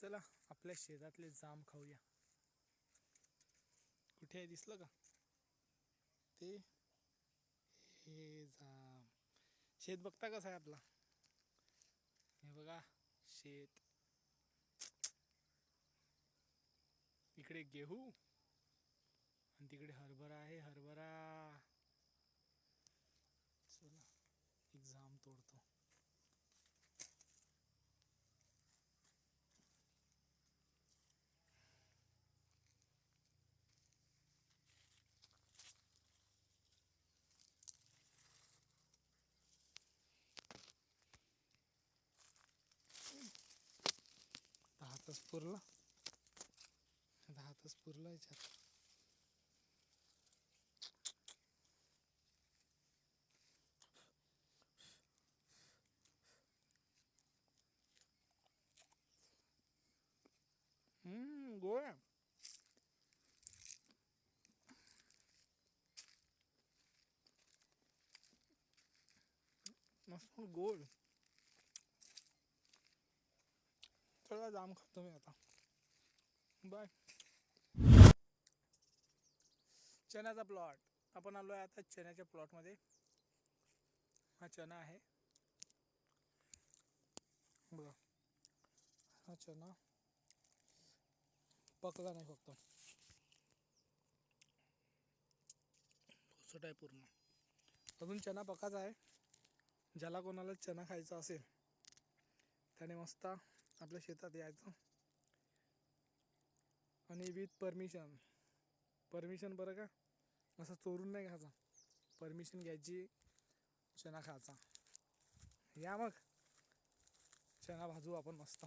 चला आपल्या शेतातले जाम खाऊया. कुठे आहे दिसलं का ते? हे जाम. शेत बघता कसं आहे आपला? हे बघा शेत. इकडे गेहू आणि तिकडे हरभरा आहे. हरभरा. चला एक जाम तोडतो. हातच पुरला. हातच पुरला याच्यात. गोड आहे. मस्त गोड. चला जाम खातो मी आता. बाय. चण्याचा प्लॉट. आपण आलो आहे आता चण्याच्या प्लॉटमध्ये. हा चना आहे बघा. हा चना पकला नाही, फक्त फुसट आहे पूर्ण. अजून चना पकाचा आहे. ज्याला कोणाला चना खायचा असेल त्याने मस्त आपल्या शेतात यायचं आणि विथ परमिशन बरं का, असं चोरून नाही खायचा. परमिशन घ्यायची, चना खायचा. या मग चना भाजू आपण मस्त.